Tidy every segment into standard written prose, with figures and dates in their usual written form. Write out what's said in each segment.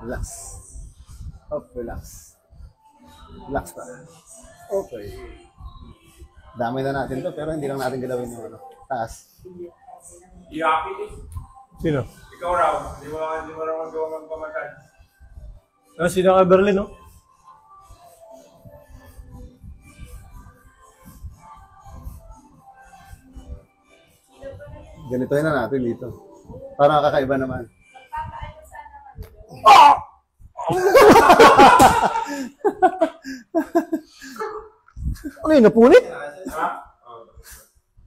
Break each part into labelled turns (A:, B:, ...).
A: Relax. Up, relax. Relax pa. Okay. Dami na natin to, pero hindi lang natin gagawin yung ano, taas.
B: Sino?
C: Ikaw raw, di mo raw magawa ng pamatay.
B: Sino ka Berlin, no?
A: Ganitoin na natin dito. Para kakaiba naman.
B: Ano yun, napunit?
C: Ha?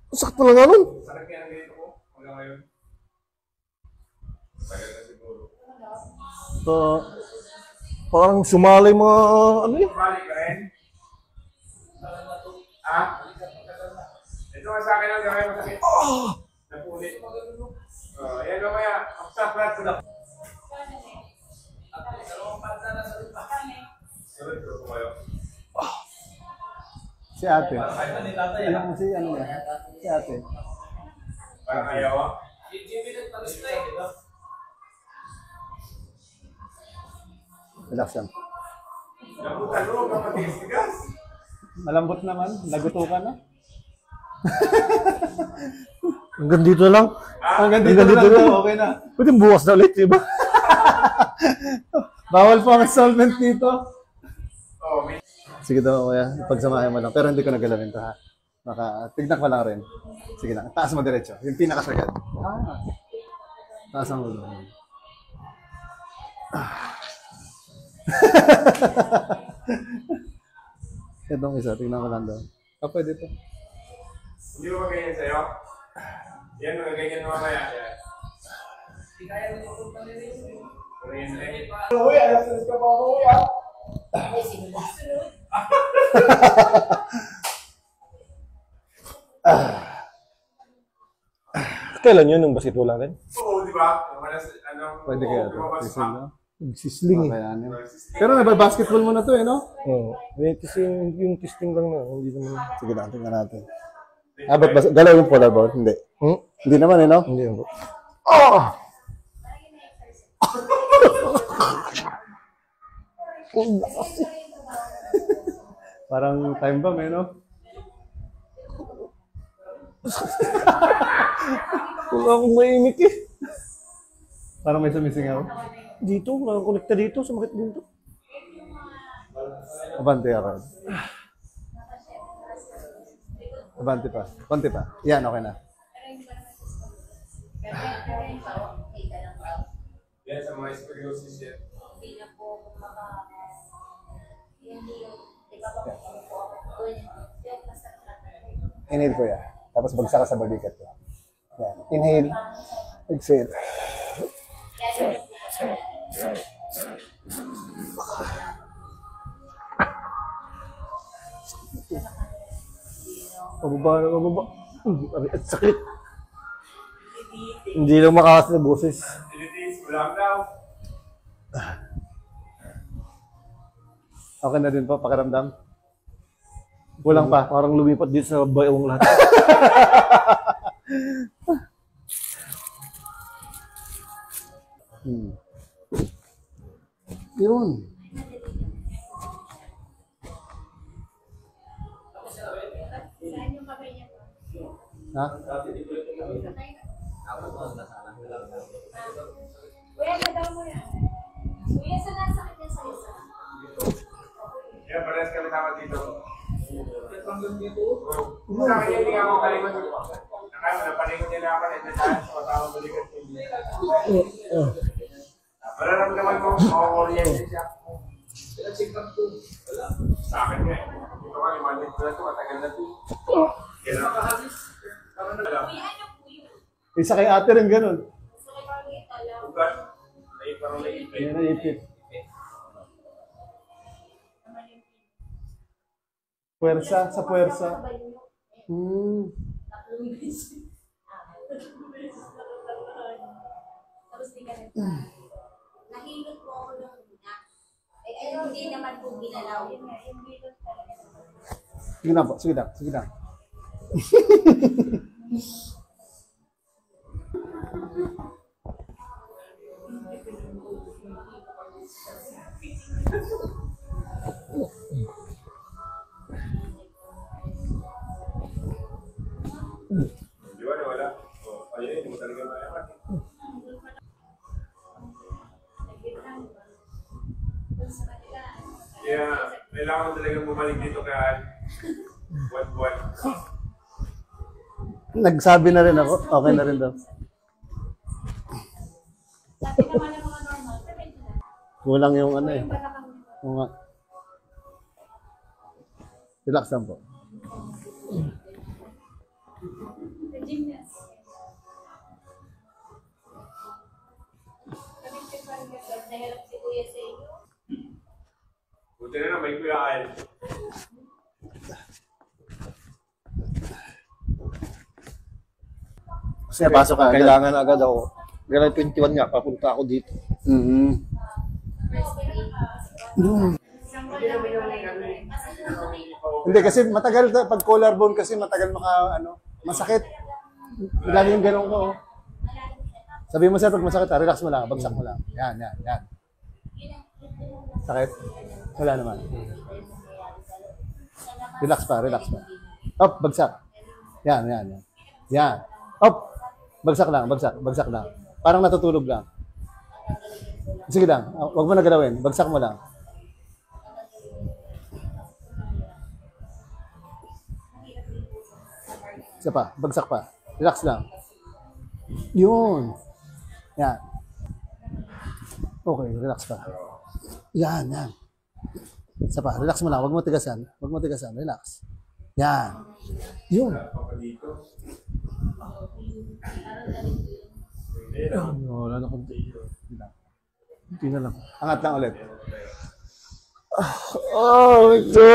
B: Sakto lang ano?
C: Sakit kaya ng ganito ko? Hanggang ngayon? Tagal na siguro.
B: Parang sumali mga ano yun?
C: Balik ka rin? Ha? Ito nga sa akin ang gawin masakit. Napunit. Yan mamaya. Ang saplat ko na. Sunod ko kayo.
A: Si ate. Ano mo si ano niya? Si ate.
C: Parang ayaw ah.
A: Relax lang.
C: Nabutan mo, kapatigas-tigas.
A: Malambot naman. Nagutukan na.
B: Hanggang dito lang.
A: Hanggang dito lang. Okay na.
B: Pwede bukas na ulit, diba?
A: Bawal po ang installment dito.
C: Oh, may...
A: Sige daw, kuya. Pagsamahin mo lang. Pero hindi ko nagalawin to, ha? Tignan ko lang rin. Sige lang. Taas mo diretso. Yung pinakasagad. Taas mo doon. Itong isa. Tignan ko lang daw. Pwede to.
C: Hindi mo ba ganyan sa'yo? Yan, magaganyan mo mamaya. Yan. Uy, alas ka pa ako, uy, ah.
B: Kailan yun? Nung basketball natin?
C: Oo, di ba?
A: Pwede kaya to. Sisling na.
B: Sisling eh.
A: Kakayanin. Pero nababasketball mo na to, eh, no?
B: Oo. Kasi yung testing lang na. Hindi naman.
A: Sige lang, tingnan natin. Ba't galaw yung polar ball? Hindi. Hindi naman, eh, no?
B: Hindi naman.
A: Parang time bomb, eh, no?
B: Wala akong maimik eh.
A: Parang may sumisingaw.
B: Dito, wala akong connecta dito. Sumakit dito.
A: Abante ako. Abante pa. Konti pa. Yan, okay na.
C: Yan, sa mga scoliosis yan.
A: Inhale ko yan. Tapos bagsak ka sa balikat ko. Yan. Inhale. Exhale.
B: Pababa. At sakit. Hindi lang makakas na boses.
C: Tinitiis ko lang daw.
A: Okay na din po, pakiramdam. Kulang pa.
B: Parang lumipat dito sa bayong lahat.
A: Yun. Ha?
D: Kuya, nadaw mo yan. Kuya, saan nasakit niya sa isa?
C: Yan, parehas kami tama dito. Sa akin yan, hindi nga ako kalimot. Napalingon niya na ako na ito dahil sa matawang balikat ko. Mararamdaman ko, makakoriyente siya. Sa akin nga, dito ka, imanit ko na ito, matagal na ito. Kaya nakahalis.
D: Kuya, ano po yun?
A: Isa kay ate rin ganun.
D: Sa kapangit, alam.
C: Ugat. Parang naipit.
A: Yan ang ipit. Puwersa, sa puwersa.
D: Tapos di ka nahilot po ako ng una. Hindi naman po ginalaw.
A: Sige lang po, sige lang, sige lang.
C: Di ba nawala? O, ayun, hindi mo talaga malaman. Kaya, kailangan talaga bumalik dito kaya buwan-buwan.
A: Nagsabi na rin ako. Okay na rin daw.
D: Sabi naman ng mga normal, prevention na.
A: Kulang yung ano eh.
D: Yung balakang
A: Oo nga. Relax lang po.
D: the gymnast. Sabi ko parang nahirap si Kuya sa inyo.
C: Buti na lang, may kuyaan.
A: Kasi pasok ka agad.
B: Kailangan agad ako. Kailangan 21 nga, papunta ako dito.
A: Mm-hmm. Hindi kasi matagal pag collarbone kasi matagal masakit. Lagi yung ganun ko. Oh. Sabi mo sir pag masakit, relax mo lang, bagsak mo lang. Yan. Sakit? Wala naman. Relax pa. Up, bagsak. Yan. Up. Bagsak lang. Parang natutulog lang. Sige lang, huwag mo na galawin, bagsak mo lang. Isa pa, bagsak pa. Relax lang. Yun. Yan. Okay, relax pa. Yan. Isa pa, relax mo lang. Huwag mo tigasan. Relax. Yan. Yun.
B: Wala na konti. Hindi na lang.
A: Angat lang ulit.
B: Oh, ito!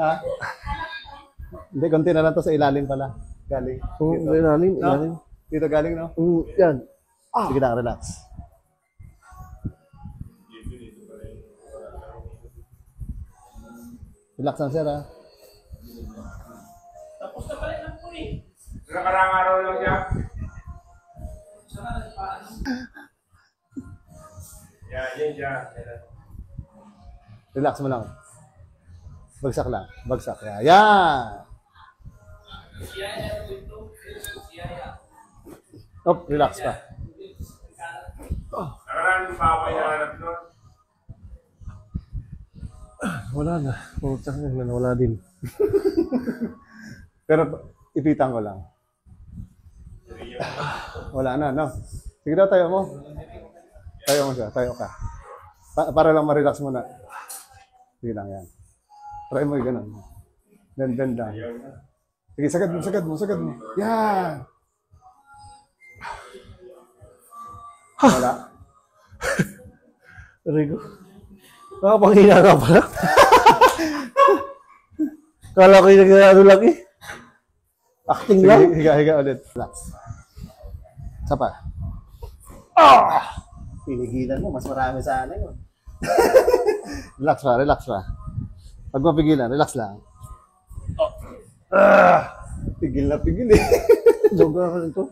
A: Ha? Hindi, konti na lang to sa ilalim pala. Galing.
B: Dito. Ilalim.
A: No? Dito galing, no?
B: Yan.
A: Sige lang, relax. Relax lang, sir, ha?
C: Nakarang araw lang siya. Yan siya.
A: Relax mo lang. Bagsak lang. Yan. Relax pa.
C: Nakarang yung papay na hanap doon.
B: Wala na. Wala din.
A: Pero ipitan ko lang. Wala na, no? Sige daw, tayo mo. Tayo ka. Para lang ma-relax mo na. Sige lang, yan. Try mo yung ganun. Bend lang. Sige, sagad mo. Yan! Wala.
B: Rigo. Nakapanghina ka pala. Kala ko yung nag-ano lang eh. Acting
A: Sige,
B: lang.
A: higa ulit. Relax. Isa pa. Pinigilan mo, mas marami sana yun. Relax pa. Pag mapigilan, relax lang. Pigil eh.
B: Joga ka nito.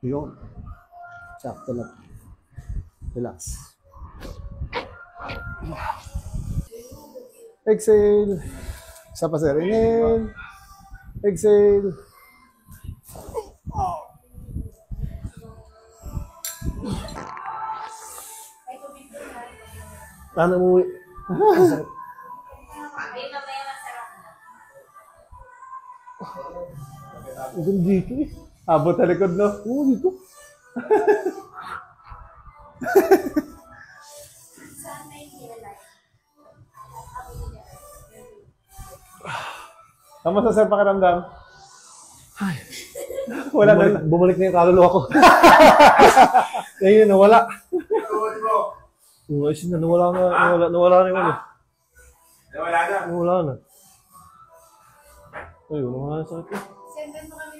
A: Yun. Sakto na. Relax. Exhale. Isa pa sir. Inhale. Exhale.
B: Ano mo?
D: Ayun, mamaya masarap na.
B: Ang dito eh.
A: Abot sa likod, no?
B: Oo, dito.
D: Saan na yung nilalight?
A: Kamusta sir pakiramdam? Wala na.
B: Bumalik na yung kaluluwa ko. Ngayon, nawala. Oo, ayun na, nawala na yung ano.
C: Nawala na.
B: Nawala na. Ayun, nawala na sa akin.
D: Sendan mo kami